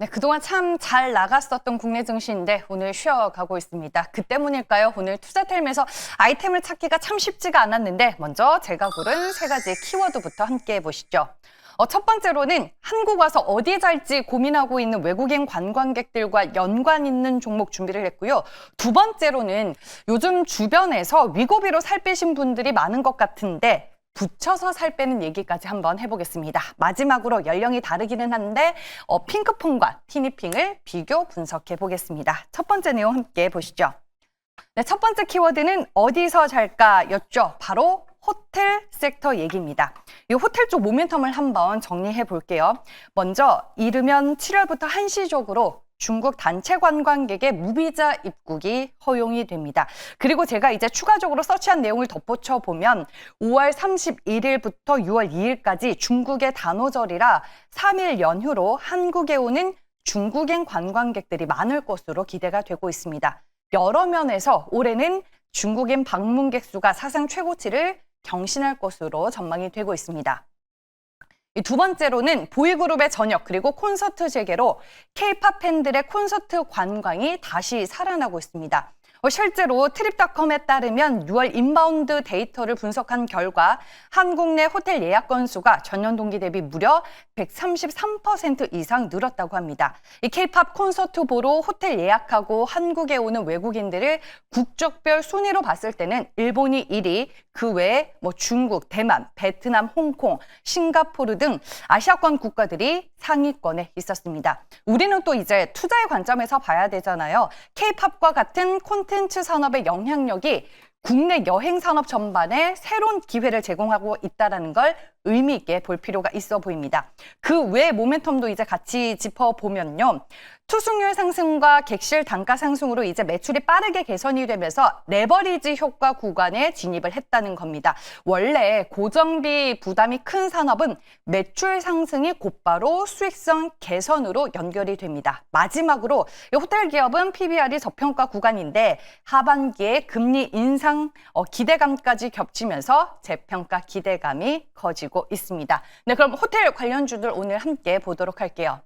네, 그동안 참 잘 나갔었던 국내 증시인데 오늘 쉬어가고 있습니다. 그 때문일까요? 오늘 투자텔에서 아이템을 찾기가 참 쉽지가 않았는데 먼저 제가 고른 세 가지 키워드부터 함께 해보시죠. 첫 번째로는 한국 와서 어디 살지 고민하고 있는 외국인 관광객들과 연관 있는 종목 준비를 했고요. 두 번째로는 요즘 주변에서 위고비로 살 빼신 분들이 많은 것 같은데 붙여서 살 빼는 얘기까지 한번 해보겠습니다. 마지막으로 연령이 다르기는 한데 핑크퐁과 티니핑을 비교 분석해 보겠습니다. 첫 번째 내용 함께 보시죠. 네, 첫 번째 키워드는 어디서 잘까였죠. 바로 호텔 섹터 얘기입니다. 이 호텔 쪽 모멘텀을 한번 정리해 볼게요. 먼저 이르면 7월부터 한시적으로 중국 단체 관광객의 무비자 입국이 허용이 됩니다. 그리고 제가 이제 추가적으로 서치한 내용을 덧붙여 보면 5월 31일부터 6월 2일까지 중국의 단오절이라 3일 연휴로 한국에 오는 중국인 관광객들이 많을 것으로 기대가 되고 있습니다. 여러 면에서 올해는 중국인 방문객 수가 사상 최고치를 경신할 것으로 전망이 되고 있습니다. 두 번째로는 보이그룹의 전역 그리고 콘서트 재개로 K-팝 팬들의 콘서트 관광이 다시 살아나고 있습니다. 실제로 트립닷컴에 따르면 6월 인바운드 데이터를 분석한 결과 한국 내 호텔 예약 건수가 전년 동기 대비 무려 133% 이상 늘었다고 합니다. 이 K-팝 콘서트 보러 호텔 예약하고 한국에 오는 외국인들을 국적별 순위로 봤을 때는 일본이 1위, 그 외에 중국, 대만, 베트남, 홍콩, 싱가포르 등 아시아권 국가들이 상위권에 있었습니다. 우리는 또 이제 투자의 관점에서 봐야 되잖아요. K-팝과 같은 콘텐츠 산업의 영향력이 국내 여행 산업 전반에 새로운 기회를 제공하고 있다는 걸 의미 있게 볼 필요가 있어 보입니다. 그 외 모멘텀도 이제 같이 짚어보면요. 투숙률 상승과 객실 단가 상승으로 이제 매출이 빠르게 개선이 되면서 레버리지 효과 구간에 진입을 했다는 겁니다. 원래 고정비 부담이 큰 산업은 매출 상승이 곧바로 수익성 개선으로 연결이 됩니다. 마지막으로 이 호텔 기업은 PBR이 저평가 구간인데 하반기에 금리 인상 기대감까지 겹치면서 재평가 기대감이 커지고 있습니다. 네, 그럼 호텔 관련주들 오늘 함께 보도록 할게요.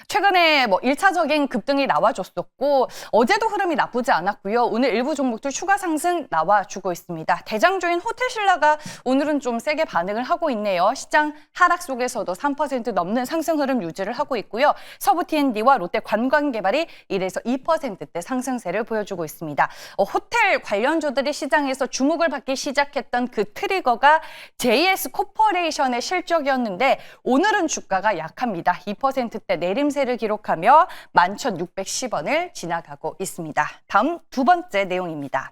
최근에 1차적인 급등이 나와줬었고 어제도 흐름이 나쁘지 않았고요. 오늘 일부 종목들 추가 상승 나와주고 있습니다. 대장주인 호텔신라가 오늘은 좀 세게 반응을 하고 있네요. 시장 하락 속에서도 3% 넘는 상승 흐름 유지를 하고 있고요. 서부 T&D와 롯데 관광개발이 1에서 2%대 상승세를 보여주고 있습니다. 호텔 관련주들이 시장에서 주목을 받기 시작했던 그 트리거가 JS 코퍼레이션의 실적이었는데 오늘은 주가가 약합니다. 2%대 내림세를 기록하며 11,610원을 지나가고 있습니다. 다음 두 번째 내용입니다.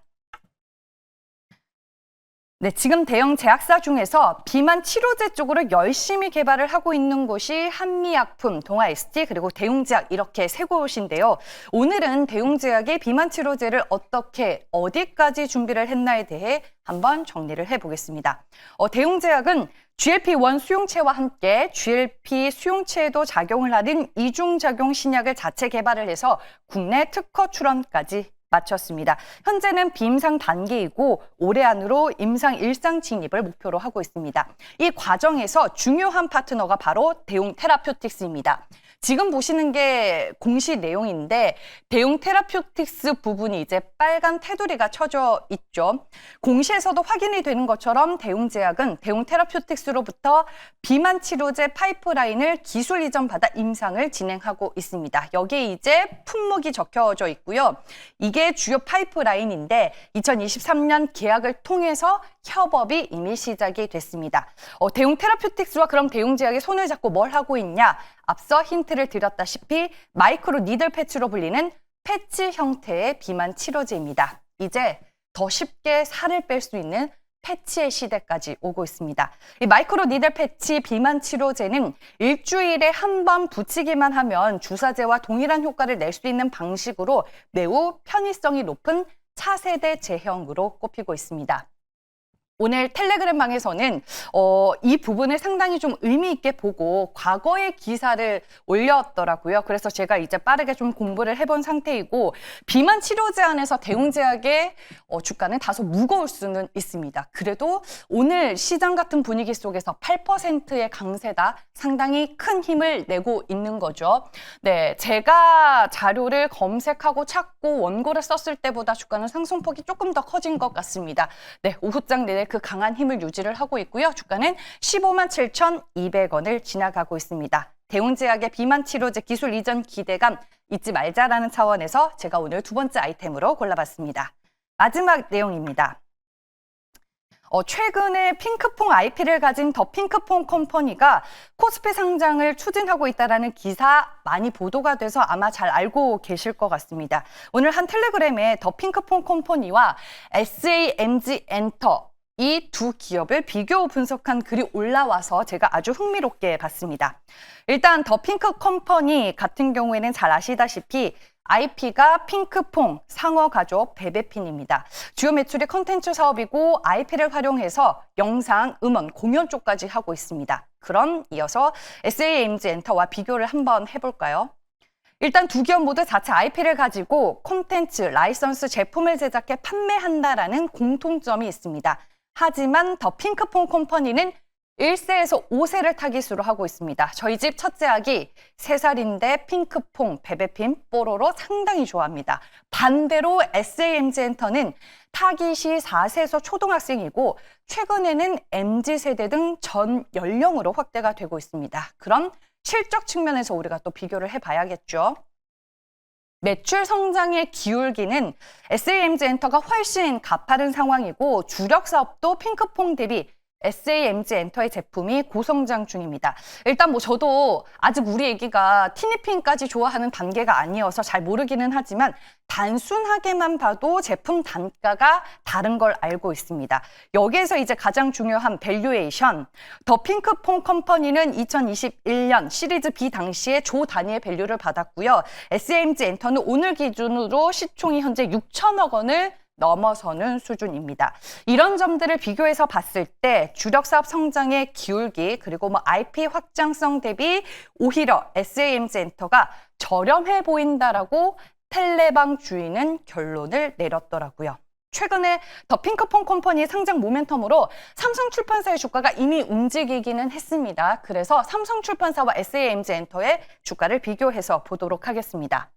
네, 지금 대형 제약사 중에서 비만 치료제 쪽으로 열심히 개발을 하고 있는 곳이 한미약품, 동아ST, 그리고 대웅제약 이렇게 세 곳인데요. 오늘은 대웅제약이 비만 치료제를 어떻게, 어디까지 준비를 했나에 대해 한번 정리를 해보겠습니다. 대웅제약은 GLP-1 수용체와 함께 GLP 수용체에도 작용을 하는 이중작용 신약을 자체 개발을 해서 국내 특허 출원까지 마쳤습니다. 현재는 비임상 단계이고 올해 안으로 임상 일상 진입을 목표로 하고 있습니다. 이 과정에서 중요한 파트너가 바로 대웅 테라퓨틱스입니다. 지금 보시는 게 공시 내용인데 대웅 테라퓨틱스 부분이 이제 빨간 테두리가 쳐져 있죠. 공시에서도 확인이 되는 것처럼 대웅제약은 대웅 테라퓨틱스로부터 비만 치료제 파이프라인을 기술 이전 받아 임상을 진행하고 있습니다. 여기에 이제 품목이 적혀져 있고요. 이게 주요 파이프라인인데 2023년 계약을 통해서 협업이 이미 시작이 됐습니다. 대웅 테라퓨틱스와 그럼 대웅제약이 손을 잡고 뭘 하고 있냐? 앞서 힌트를 드렸다시피 마이크로 니들 패치로 불리는 패치 형태의 비만 치료제입니다. 이제 더 쉽게 살을 뺄 수 있는 패치의 시대까지 오고 있습니다. 이 마이크로 니들 패치 비만 치료제는 일주일에 한 번 붙이기만 하면 주사제와 동일한 효과를 낼 수 있는 방식으로 매우 편의성이 높은 차세대 제형으로 꼽히고 있습니다. 오늘 텔레그램 방에서는 이 부분을 상당히 좀 의미 있게 보고 과거의 기사를 올렸더라고요. 그래서 제가 이제 빠르게 좀 공부를 해본 상태이고 비만 치료 제한에서 대웅제약의 주가는 다소 무거울 수는 있습니다. 그래도 오늘 시장 같은 분위기 속에서 8%의 강세다 상당히 큰 힘을 내고 있는 거죠. 네, 제가 자료를 검색하고 찾고 원고를 썼을 때보다 주가는 상승폭이 조금 더 커진 것 같습니다. 네, 오후장 내내 그 강한 힘을 유지를 하고 있고요. 주가는 15만 7,200원을 지나가고 있습니다. 대웅제약의 비만 치료제 기술 이전 기대감 잊지 말자라는 차원에서 제가 오늘 두 번째 아이템으로 골라봤습니다. 마지막 내용입니다. 최근에 핑크퐁 IP를 가진 더 핑크퐁 컴퍼니가 코스피 상장을 추진하고 있다는 기사 많이 보도가 돼서 아마 잘 알고 계실 것 같습니다. 오늘 한 텔레그램에 더 핑크퐁 컴퍼니와 SAMG 엔터 이 두 기업을 비교 분석한 글이 올라와서 제가 아주 흥미롭게 봤습니다. 일단 더 핑크 컴퍼니 같은 경우에는 잘 아시다시피 IP가 핑크퐁 상어 가족 베베핀입니다. 주요 매출이 컨텐츠 사업이고 IP를 활용해서 영상, 음원, 공연 쪽까지 하고 있습니다. 그럼 이어서 SAMG 엔터와 비교를 한번 해볼까요? 일단 두 기업 모두 자체 IP를 가지고 콘텐츠, 라이선스 제품을 제작해 판매한다라는 공통점이 있습니다. 하지만 더 핑크퐁 컴퍼니는 1세에서 5세를 타깃으로 하고 있습니다. 저희 집 첫째 아기 3살인데 핑크퐁, 베베핀, 뽀로로 상당히 좋아합니다. 반대로 SAMG 엔터는 타깃이 4세에서 초등학생이고 최근에는 MZ세대 등 전 연령으로 확대가 되고 있습니다. 그럼 실적 측면에서 우리가 또 비교를 해봐야겠죠. 매출 성장의 기울기는 SAMG 엔터가 훨씬 가파른 상황이고 주력 사업도 핑크퐁 대비 SAMG 엔터의 제품이 고성장 중입니다. 일단 저도 아직 우리 애기가 티니핑까지 좋아하는 단계가 아니어서 잘 모르기는 하지만 단순하게만 봐도 제품 단가가 다른 걸 알고 있습니다. 여기에서 이제 가장 중요한 밸류에이션. 더 핑크퐁 컴퍼니는 2021년 시리즈 B 당시에 조 단위의 밸류를 받았고요. SAMG 엔터는 오늘 기준으로 시총이 현재 6천억 원을 넘어서는 수준입니다. 이런 점들을 비교해서 봤을 때 주력 사업 성장의 기울기 그리고 IP 확장성 대비 오히려 SAMG 엔터가 저렴해 보인다라고 텔레방 주인은 결론을 내렸더라고요. 최근에 더 핑크퐁 컴퍼니의 상장 모멘텀으로 삼성출판사의 주가가 이미 움직이기는 했습니다. 그래서 삼성출판사와 SAMG 엔터의 주가를 비교해서 보도록 하겠습니다.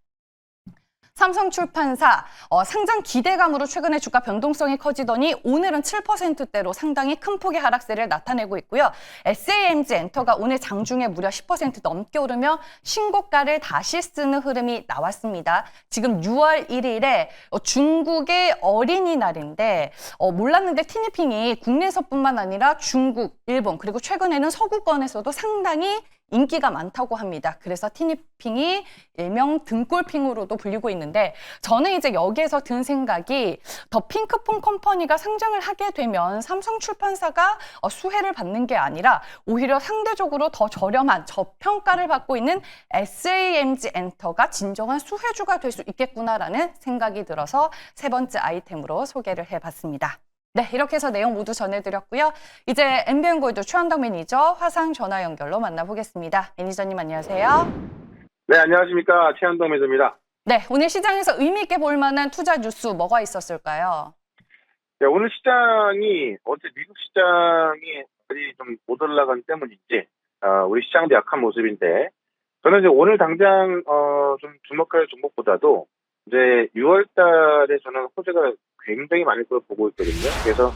삼성출판사 상장 기대감으로 최근에 주가 변동성이 커지더니 오늘은 7%대로 상당히 큰 폭의 하락세를 나타내고 있고요. SAMG 엔터가 오늘 장중에 무려 10% 넘게 오르며 신고가를 다시 쓰는 흐름이 나왔습니다. 지금 6월 1일에 중국의 어린이날인데 몰랐는데 티니핑이 국내에서뿐만 아니라 중국, 일본 그리고 최근에는 서구권에서도 상당히 인기가 많다고 합니다. 그래서 티니핑이 일명 등골핑으로도 불리고 있는데 저는 이제 여기에서 든 생각이 더 핑크퐁 컴퍼니가 상장을 하게 되면 삼성출판사가 수혜를 받는 게 아니라 오히려 상대적으로 더 저렴한 저평가를 받고 있는 SAMG 엔터가 진정한 수혜주가 될 수 있겠구나라는 생각이 들어서 세 번째 아이템으로 소개를 해봤습니다. 네, 이렇게 해서 내용 모두 전해드렸고요. 이제 MBN골드 최원덕 매니저 화상 전화 연결로 만나보겠습니다. 매니저님 안녕하세요. 네, 안녕하십니까. 최원덕 매니저입니다. 네, 오늘 시장에서 의미 있게 볼 만한 투자 뉴스 뭐가 있었을까요? 네, 오늘 시장이 어제 미국 시장이 좀 못 올라가기 때문인지 우리 시장도 약한 모습인데 저는 이제 오늘 당장 좀 주목할 종목보다도 이제 6월 달에 저는 호재가 굉장히 많을 걸 보고 있거든요. 그래서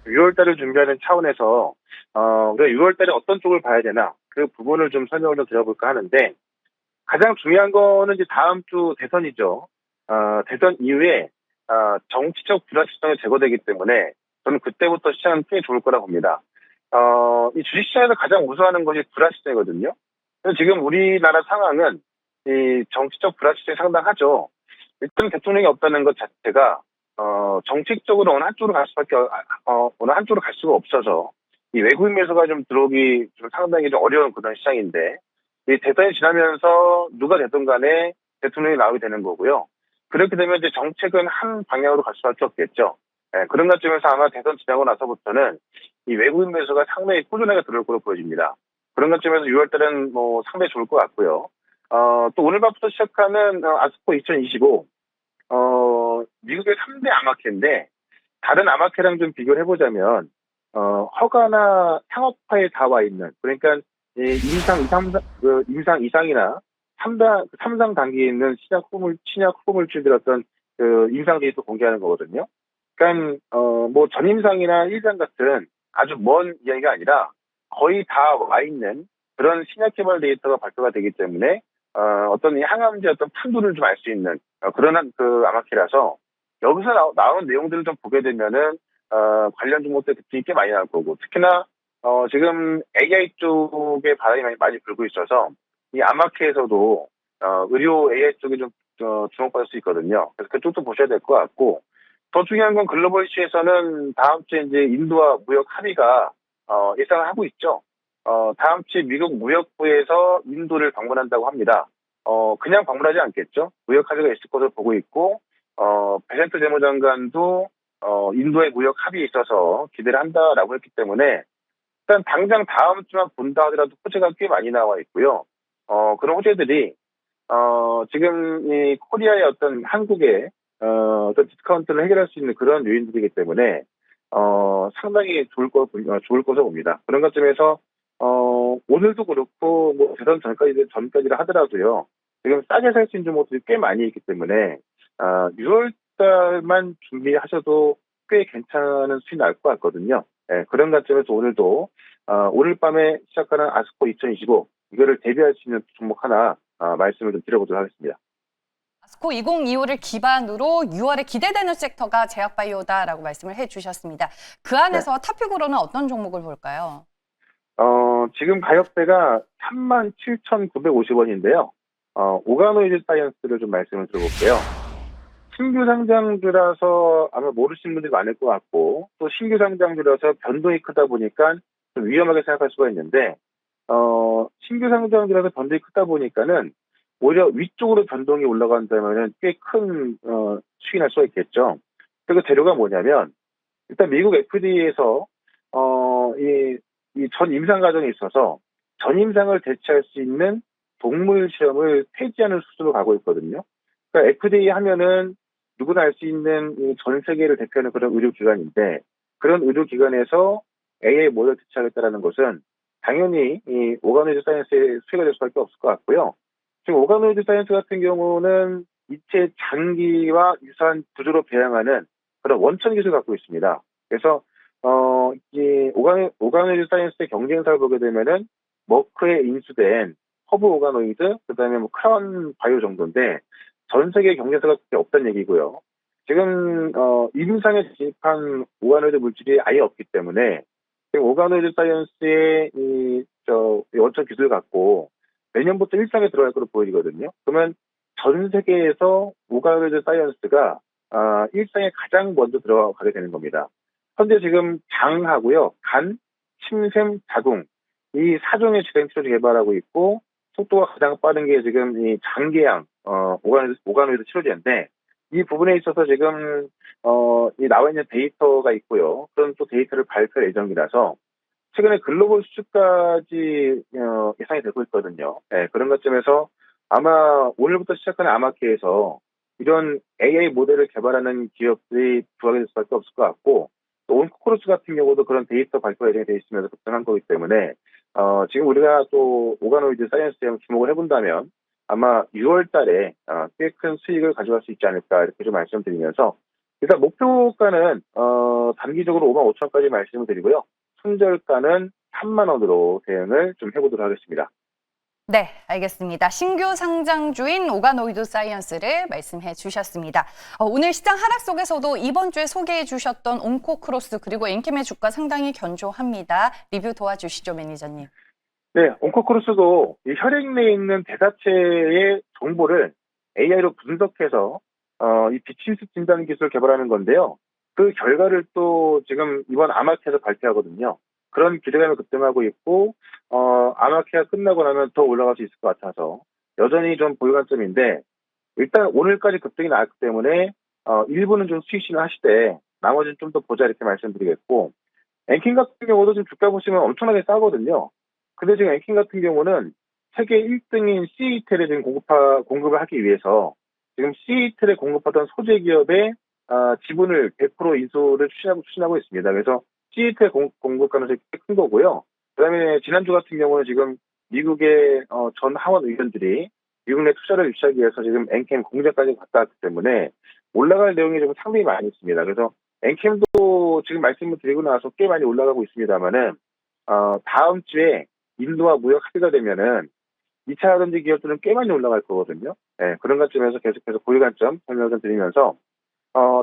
6월 달을 준비하는 차원에서 우리가 6월 달에 어떤 쪽을 봐야 되나 그 부분을 좀 설명을 좀 드려볼까 하는데 가장 중요한 거는 이제 다음 주 대선이죠. 대선 이후에 정치적 불확실성이 제거되기 때문에 저는 그때부터 시장은 꽤 좋을 거라 봅니다. 이 주식시장에서 가장 우수하는 것이 불확실성이거든요. 그래서 지금 우리나라 상황은 이 정치적 불확실성이 상당하죠. 일단 대통령이 없다는 것 자체가 정책적으로 어느 한쪽으로 어느 한쪽으로 갈 수가 없어서 이 외국인 매수가 좀 들어오기 좀 상당히 좀 어려운 그런 시장인데 이 대선이 지나면서 누가 됐든 간에 대통령이 나오게 되는 거고요. 그렇게 되면 이제 정책은 한 방향으로 갈 수밖에 없겠죠. 그런 관점에서 아마 대선 지나고 나서부터는 이 외국인 매수가 상당히 꾸준하게 들어올 거로 보여집니다. 그런 관점에서 6월 달은 뭐 상당히 좋을 것 같고요. 또 오늘 밤부터 시작하는 아스코 2025, 미국의 3대 아마케인데 다른 아마케랑 좀 비교를 해보자면 허가나 상업화에 다 와 있는, 그러니까 임상 이상이나 3상 단계에 있는 신약 후보물질들 어떤 그 임상 데이터 공개하는 거거든요. 그러니까 뭐 전임상이나 1상 같은 아주 먼 이야기가 아니라 거의 다 와 있는 그런 신약 개발 데이터가 발표가 되기 때문에 어떤 이 항암제 어떤 판도를 좀 알 수 있는 그런 그 아마케라서 여기서 나오는 내용들을 좀 보게 되면은 관련 종목들 급등이 꽤 많이 나올 거고, 특히나 지금 AI 쪽에 바람이 많이 불고 있어서 이 아마케에서도 의료 AI 쪽에 좀 주목받을 수 있거든요. 그래서 그쪽도 보셔야 될 것 같고, 더 중요한 건 글로벌 이슈에서는 다음 주에 이제 인도와 무역 합의가 예상을 하고 있죠. 다음 주에 미국 무역부에서 인도를 방문한다고 합니다. 그냥 방문하지 않겠죠. 무역 합의가 있을 것으로 보고 있고, 베센트 재무장관도 인도의 무역 합의에 있어서 기대를 한다라고 했기 때문에 일단 당장 다음 주만 본다 하더라도 호재가 꽤 많이 나와 있고요. 그런 호재들이 지금 이 코리아의 어떤 한국의 어떤 디스카운트를 해결할 수 있는 그런 요인들이기 때문에 상당히 좋을 것으로 봅니다. 그런 관점에서 오늘도 그렇고 뭐 대선 전까지라 하더라도요. 지금 싸게 살 수 있는 종목들이 꽤 많이 있기 때문에 6월 달만 준비하셔도 꽤 괜찮은 수익 날 것 같거든요. 예, 그런 관점에서 오늘도 오늘 밤에 시작하는 아스코 2025 이거를 대비할 수 있는 종목 하나 말씀을 좀 드려보도록 하겠습니다. 아스코 2025를 기반으로 6월에 기대되는 섹터가 제약바이오다라고 말씀을 해주셨습니다. 그 네. 안에서 탑픽으로는 어떤 종목을 볼까요? 지금 가격대가 37,950원인데요. 오가노이드 사이언스를 좀 말씀을 드려볼게요. 신규 상장주라서 아마 모르시는 분들이 많을 것 같고, 또 신규 상장주라서 변동이 크다 보니까 좀 위험하게 생각할 수가 있는데, 신규 상장주라서 변동이 크다 보니까는 오히려 위쪽으로 변동이 올라간다면 꽤 큰 수익이 날 수가 있겠죠. 그리고 재료가 뭐냐면, 일단 미국 FDA에서 이 전 임상 과정에 있어서 전 임상을 대체할 수 있는 동물 시험을 폐지하는 수준으로 가고 있거든요. 그러니까 FDA 하면은 누구나 알 수 있는 전 세계를 대표하는 그런 의료기관인데, 그런 의료기관에서 AI 모델 대체하겠다라는 것은 당연히 이 오가노이드 사이언스의 수혜가 될 수밖에 없을 것 같고요. 지금 오가노이드 사이언스 같은 경우는 이체 장기와 유사한 구조로 배양하는 그런 원천 기술을 갖고 있습니다. 그래서 이 오가노이드 사이언스의 경쟁사를 보게 되면은 머크에 인수된 허브 오가노이드, 그다음에 뭐 크라운 바이오 정도인데 전 세계 경쟁사가 그렇게 없다는 얘기고요. 지금 임상에 진입한 오가노이드 물질이 아예 없기 때문에 지금 오가노이드 사이언스의 이 원천 기술을 갖고 내년부터 일상에 들어갈 것으로 보이거든요. 그러면 전 세계에서 오가노이드 사이언스가 일상에 가장 먼저 들어가게 되는 겁니다. 현재 지금 장하고요, 간, 침샘, 자궁 이 4종의 질병치료를 개발하고 있고, 속도가 가장 빠른 게 지금 이 장계양 오가노이드 치료제인데, 이 부분에 있어서 지금 이 나와 있는 데이터가 있고요. 그런 또 데이터를 발표할 예정이라서 최근에 글로벌 수주까지 예상이 되고 있거든요. 네, 그런 것점에서 아마 오늘부터 시작하는 아마케에서 이런 AI 모델을 개발하는 기업들이 부각될 수밖에 없을 것 같고, 또 온코크로스 같은 경우도 그런 데이터 발표가 예정이 되어 있으면서 급등한 거기 때문에 지금 우리가 또 오가노이드 사이언스에 주목을 해본다면 아마 6월 달에 꽤 큰 수익을 가져갈 수 있지 않을까 이렇게 좀 말씀드리면서, 일단 목표가는 단기적으로 5만 5천까지 말씀을 드리고요. 손절가는 3만 원으로 대응을 좀 해보도록 하겠습니다. 네, 알겠습니다. 신규 상장주인 오가노이드 사이언스를 말씀해 주셨습니다. 오늘 시장 하락 속에서도 이번 주에 소개해 주셨던 온코크로스 그리고 엔캠의 주가 상당히 견조합니다. 리뷰 도와주시죠, 매니저님. 네, 온코크로스도 이 혈액 내에 있는 대사체의 정보를 AI로 분석해서 이 비침습 진단 기술을 개발하는 건데요. 그 결과를 또 지금 이번 아마케에서 발표하거든요. 그런 기대감이 급등하고 있고, 아마케가 끝나고 나면 더 올라갈 수 있을 것 같아서 여전히 좀 보유관점인데, 일단 오늘까지 급등이 나왔기 때문에 일부는 좀 수익 신을 하시되 나머지는 좀 더 보자 이렇게 말씀드리겠고, 엔킨 같은 경우도 지금 주가 보시면 엄청나게 싸거든요. 근데 지금 엔킨 같은 경우는 세계 1등인 CATL에 지금 공급을 하기 위해서 지금 CATL에 공급하던 소재 기업의 지분을 100% 인수를 추진하고 있습니다. 그래서 CATL 공급 가능성이 꽤 큰 거고요. 그다음에 지난주 같은 경우는 지금 미국의 전 하원 의원들이 미국 내 투자를 유치하기 위해서 지금 엔캠 공장까지 갔다 왔기 때문에 올라갈 내용이 좀 상당히 많이 있습니다. 그래서 엔캠도 지금 말씀을 드리고 나서 꽤 많이 올라가고 있습니다만은 다음 주에 인도와 무역 합의가 되면은 2차 전지 기업들은 꽤 많이 올라갈 거거든요. 네, 그런 관점에서 계속해서 고유 관점 설명을 드리면서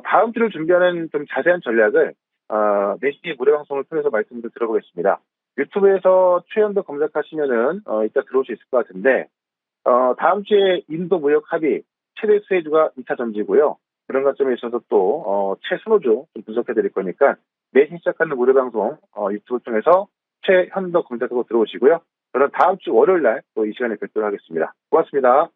다음 주를 준비하는 좀 자세한 전략을 4시 무료 방송을 통해서 말씀을 들어보겠습니다. 유튜브에서 최현도 검색하시면은 이따 들어올 수 있을 것 같은데 다음 주에 인도 무역 합의 최대 수혜주가 2차 전지고요. 그런 관점에 있어서 또 최선호주 좀 분석해 드릴 거니까 내신 시작하는 무료 방송 유튜브 통해서 최현도 검색하고 들어오시고요. 저는 다음 주 월요일 날 또 이 시간에 뵙도록 하겠습니다. 고맙습니다.